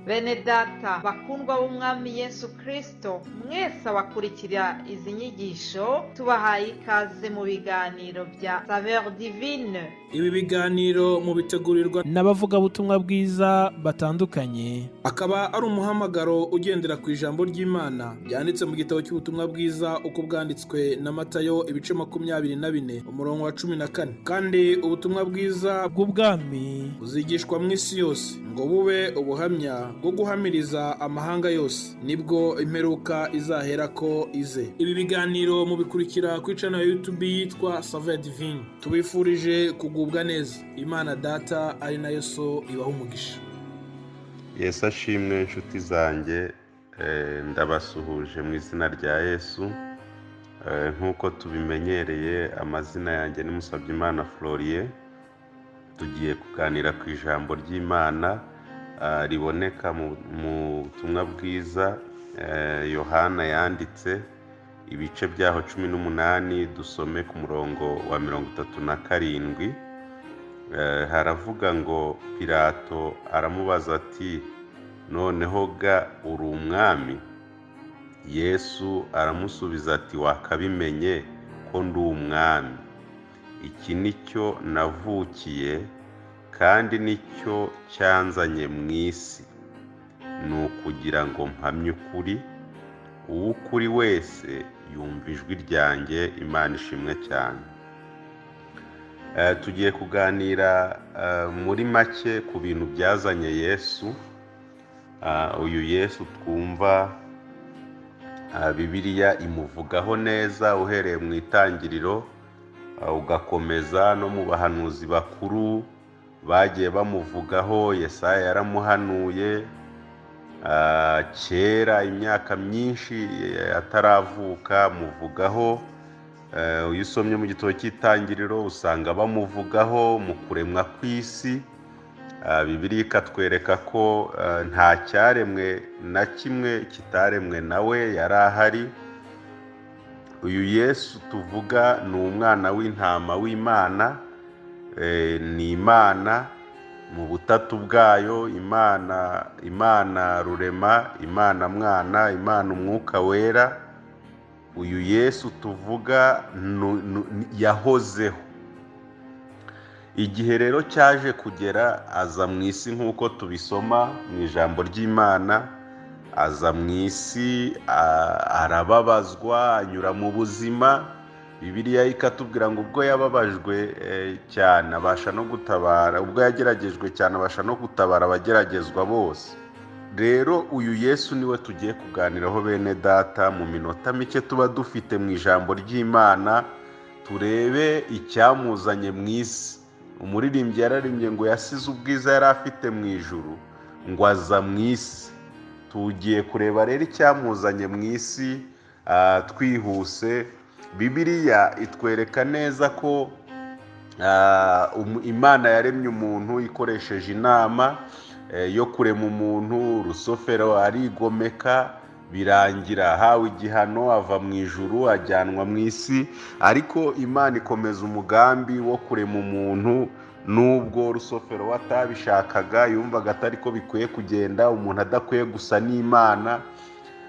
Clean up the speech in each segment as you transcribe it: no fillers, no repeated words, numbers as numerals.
Bene data bakundwa b'umwami Yesu Kristo, mwese abakurikira izi nyigisho tubahaye ikaze mu biganiro bya Saveur Divine. Ibi biganiro mu bitegurirwa n'abavugabutumwa bwiza batandukanye, akaba ari umuhamagaro ugendera ku ijambo ry'Imana byanditse mu gitabo cy'ubutumwa bwiza uko bwanditswe na Matayo ibice 24 umurongo wa 14. Kandi ubutumwa bwiza bw'ubwami buzigishwa mu isi yose ngo bube ubuhamya bwo guhamiriza amahanga yose, nibwo imperuka izahera ko ize. Ibi biganiro mubikurikira ku channel ya YouTube yitwa Saveur Divine. Tubifurije kugubwa neza. Imana Data ari nayo so ibaho umugisha. Yesu ashimwe inshuti zanjye, ndabasuhuje mu izina rya Yesu. Nk'uko tubimenyereye, amazina yanjye ni Musabyimana Florien. Tugiye kuganira ku ijambo ry'Imana riboneka mu butumwa bwiza Yohana yanditse ibice byaho 18. Dusome ku murongo wa 37. Haravuga ngo Pilato aramubaza ati, noneho ga uri umwami? Yesu aramusubiza ati, wakabimenye ko ndi umwami. Iki nicyo navukiye kandi nicyo cyanzanye mu isi, ni ukugira ngo mpamye ukuri. Uw'ukuri wese yumva ijwi ryanjye. Imana ishimwe cyane. Tugiye kuganira muri make ku bintu byazanye Yesu. Uyu Yesu twumva Bibiliya imuvugaho neza uhereye mu itangiriro ugakomeza no mu bahanuzi bakuru bagiye bamuvugaho. Yesaya yaramuhanuye kera, imyaka myinshi ataravuka, muvugaho. Iyo usomye mu gitabo cy'itangiriro usanga bamuvugaho mu kuremwa kw'isi. Bibiliya ikatwereka ko nta cyaremwe na kimwe kitaremwe nawe yari ahari. Uyu Yesu tuvuga ni umwana w'intama w'Imana. Ni Imana mu butatu bwayo, Imana rurema, Imana mwana, Imana umwuka wera. Uyu Yesu tuvuga yahozeho. Igihe rero cyaje kugera aza mu isi nk'uko tubisoma mu ijambo ry'Imana. Aza mu isi, arababazwa, anyura mu buzima. Bibiliya ikatubwira ngo ubwo yababajwe cyane abasha no gutabara, ubwo yageragejwe cyane abasha no gutabara abageragezwa bose. Rero uyu Yesu niwe tugiye kuganiraho bene data mu minota mike tuba dufite mu ijambo ry'Imana. Turebe icyamuzanye mu isi. Umuririmbyi yararimbye ngo yasize ubwiza yari afite mu ijuru ngo aza mu isi. Tugiye kureba rero icyamuzanye mu isi twihuse. Bibiliya itwereka neza ko Imana yaremye umuntu ikoresheje inama yo kurema umuntu. Rusofero arigomeka, birangira ahawe igihano, ava mu ijuru ajyanwa mu isi. Ariko Imana ikomeza umugambi wo kurema umuntu. Nubwo Rusofero atabishakaga, yumvaga atari ko bikwiye kugenda, umuntu adakwiye gusa n'Imana,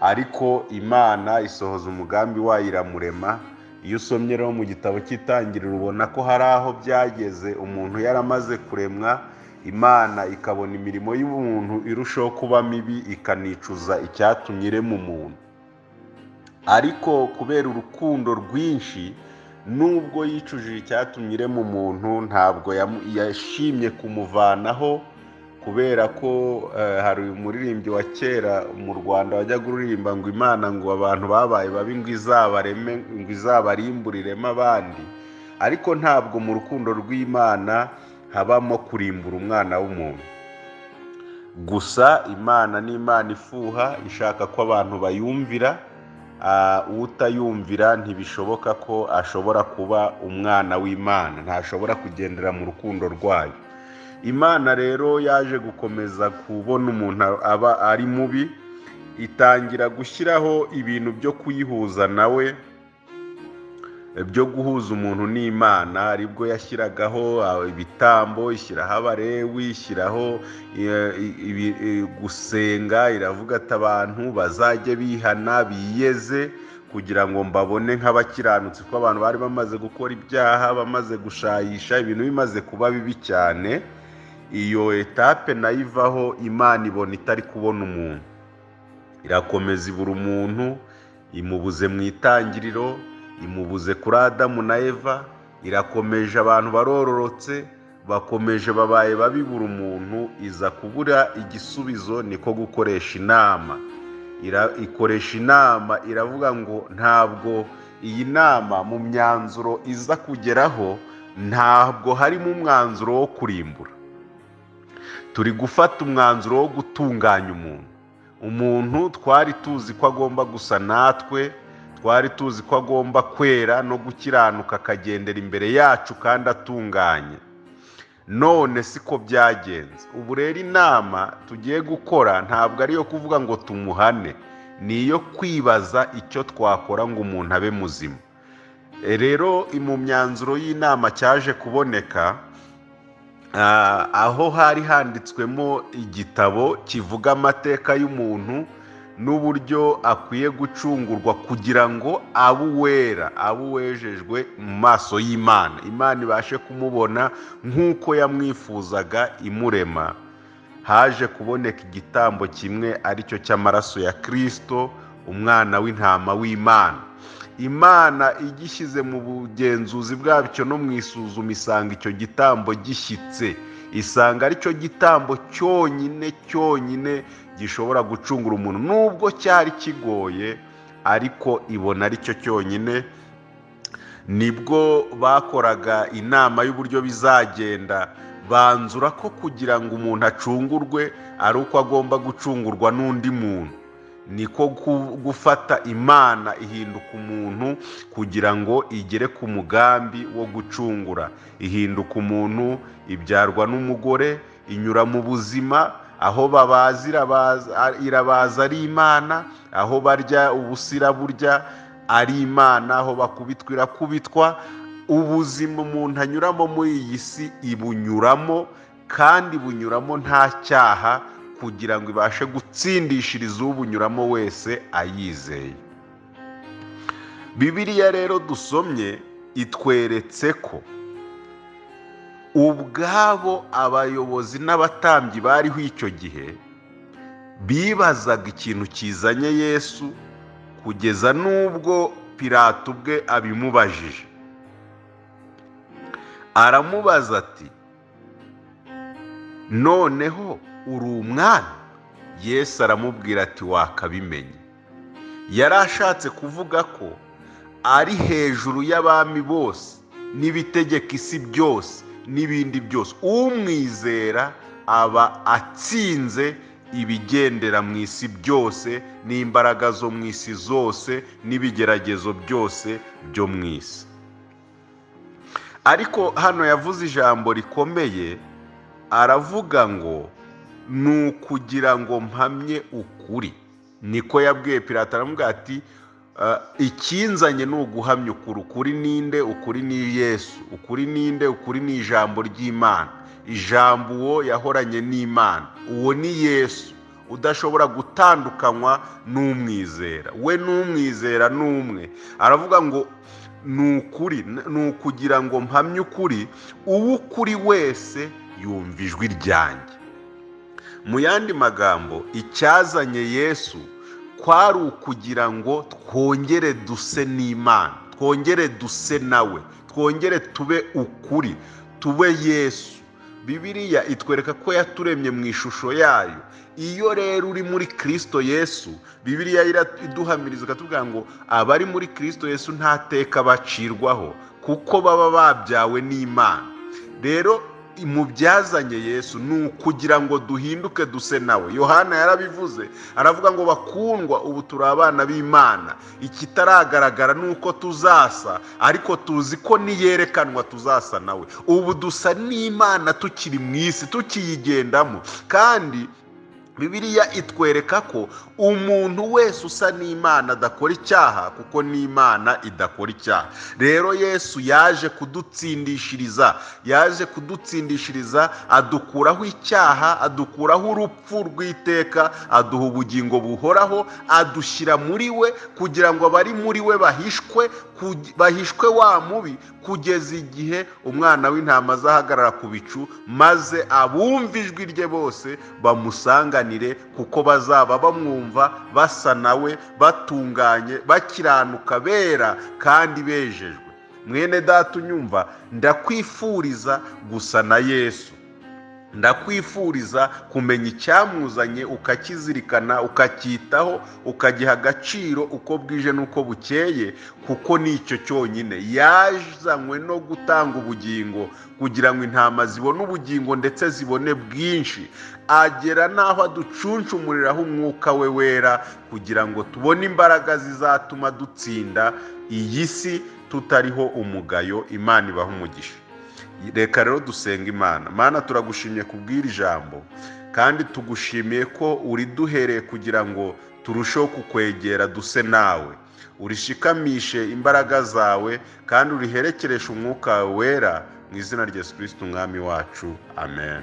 ariko Imana isohoza umugambi wayo iramurema. Iyo usomye rero mu gitabo cy'itangiriro ubona ko hari aho byageze umuntu yaramaze kuremwa, Imana ikabona imirimo y'umuntu irushaho kuba mibi, ikanicuza icyatumye irema umuntu. Ariko kubera urukundo rwinshi, nubwo yicujije icyatumye irema umuntu, ntabwo yashimye kumuvanaho. Kubera ko hari umuririmbyi wa kera mu Rwanda wajyaga uririmba ngo Imana ngo abantu babaye babi ngo izabarimburiremo abandi. Ariko ntabwo mu rukundo rw'Imana habamo kurimbura umwana w'umuntu. Gusa Imana ni Imana ifuha, ishaka ko abantu bayumvira. Utayumvira ntibishoboka ko ashobora kuba umwana w'Imana, ntashobora kugendera mu rukundo rwayo. Imana rero yaje gukomeza kubona umuntu aba ari mubi, itangira gushyiraho ibintu byo kuyihuza nawe. byo guhuza umuntu n'Imana, aribwo yashyiragaho ibitambo, ishyiraho Abalewi, ishyiraho gusenga, iravuga ati abantu bazajye bihana biyeze kugira ngo mbabone nk'abakiranutsi, ko abantu bari bamaze gukora ibyaha, bamaze gushayisha, ibintu bimaze kuba bibi cyane. Iyo etape nayo ivaho, Imana ibona itari kubona umuntu, irakomeza ibura umuntu, imubuze mu itangiriro, imubuze kuri Adamu na Eva, irakomeje, abantu barororotse, bakomeje babaye babibura umuntu, iza kubura igisubizo, niko gukoresha inama. Ikoresha inama, iravuga ngo ntabwo iyi nama mu myanzuro iza kugeraho, ntabwo harimo umwanzuro wo kurimbura, turi gufata umwanzuro wo gutunganya umuntu twari tuzi ko agomba gusa natwe, twari tuzi ko agomba kwera no gukiranuka, akagendera imbere yacu kandi atunganye. None siko byagenze. Ubu rero inama tugiye gukora ntabwo ari iyo kuvuga ngo tumuhane, ni iyo kwibaza icyo twakora ngo umuntu abe muzima. Rero mu myanzuro y'inama cyaje kuboneka, aho hari handitswemo igitabo kivuga amateka y'umuntu n'uburyo akwiye gucungurwa kugira ngo abe uwera, abe uwejejwe mu maso y'Imana, Imana ibashe kumubona nk'uko yamwifuzaga imurema. Haje kuboneka igitambo kimwe, aricyo cy'amaraso ya Kristo, umwana w'intama w'Imana. Imana igishyize mu bugenzuzi bwabyo no mu isuzuma, isanga icyo gitambo gishyitse, isanga aricyo gitambo cyonyine gishobora gucungura umuntu, nubwo cyari kigoye, ariko ibona aricyo cyonyine. Nibwo bakoraga inama y'uburyo bizagenda, banzura ko kugira ngo umuntu acungurwe ari uko agomba gucungurwa n'undi muntu. Niko gufata Imana ihinduka umuntu kugira ngo igere ku mugambi wo gucungura. Ihinduka umuntu, ibyarwa n'umugore, inyura mu buzima, aho babaza irabaza ari Imana, aho barya ubusira burya ari Imana, aho bakubitwa irakubitwa. Ubuzima umuntu anyuramo muri iyi si ibunyuramo, kandi bunyuramo nta cyaha, kugira ngo ibashe gutsindishiriza ubunyuramo wese ayizeye. Bibiliya rero dusomye itweretse ko ubwabo abayobozi n'abatambyi bariho icyo gihe bibazaga ikintu kizanye Yesu, kugeza n'ubwo Pilato ubwe abimubajije. Aramubaza ati, noneho uri umwana? Yesu aramubwira ati, wakabimenye. Yari ashatse kuvuga ko ari hejuru y'abami bose n'ibitegeka isi byose n'ibindi byose. Umwizera aba atsinze ibigendera mu isi byose, n'imbaraga zo mu isi zose, n'ibigeragezo byose byo mu isi. Ariko hano yavuze ijambo rikomeye, aravuga ngo ni ukugira ngo mpamye ukuri. Niko yabwiye Pilato, aramubwira ati, ikinzanye ni uguhamya ukuri. Ukuri ninde? Ukuri ni Yesu. Ukuri ninde? Ukuri ni ijambo ry'Imana. Ijambo uwo yahoranye n'Imana, uwo ni Yesu, udashobora gutandukanywa n'umwizera. We n'umwizera n'umwe. Aravuga ngo ni ukuri, ni ukugira ngo mpamye ukuri, uwo ukuri wese yumva ijwi ryanjye. Mu yandi magambo, icyazanye Yesu kwari ukugira ngo twongere duse n'Imana, twongere duse nawe, twongere tube ukuri, tube Yesu. Bibiliya itwereka ko yaturemye mu ishusho yayo. Iyo rero uri muri Kristo Yesu, Bibiliya iduhamiriza ikatubwira ngo abari muri Kristo Yesu nta teka bacirwaho, kuko baba babyawe n'Imana. Rero mu byazanye Yesu ni ukugira ngo duhinduke duse nawe. Yohana yarabivuze, aravuga ngo bakundwa, ubu turi abana b'Imana, ikitaragaragara ni uko tuzasa, ariko tuzi ko niyerekanwa tuzasa nawe. Ubu dusa n'Imana tukiri mu isi, tukiyigendamo, kandi Bibiliya itwereka ko umuntu wese usa n'Imana adakora icyaha, kuko n'Imana idakora icyaha. Rero Yesu yaje kudutsindishiriza, adukuraho icyaha, adukuraho urupfu rw'iteka, aduha ubugingo buhoraho, adushyira muri we kugira ngo abari muri we bahishwe wa mubi, kugeza igihe umwana w'intama azahagarara ku bicu, maze abumva ijwi rye bose bamusanganire, kuko bazaba bamwumva, basa nawe, batunganye, bakiranuka, bera kandi bejejwe. Mwene data unyumva, ndakwifuriza gusa na Yesu. Ndakwifuriza kumenya icyamuzanye, ukakizirikana, ukacyitaho, ukagiha agaciro uko bwije n'uko bukeye, kuko nicyo cyonyine. Yazanywe no gutanga ubugingo kugira ngo intama zibone ubugingo ndetse zibone bwinshi. Agera n'aho aducuncumuriraho umwuka we wera kugira ngo tubone imbaraga zizatuma dutsinda iyi si tutariho umugayo. Imana ibaha umugisha. Reka rero dusenga Imana. Mana, turagushimye kubwira ijambo, kandi tugushimiye ko uriduhereye kugira ngo turusheho kukwegera duse nawe. Urishikamishe imbaraga zawe kandi uriherekereshe umwuka wawe wera, mu izina rya Yesu Kristo umwami wacu. Amen.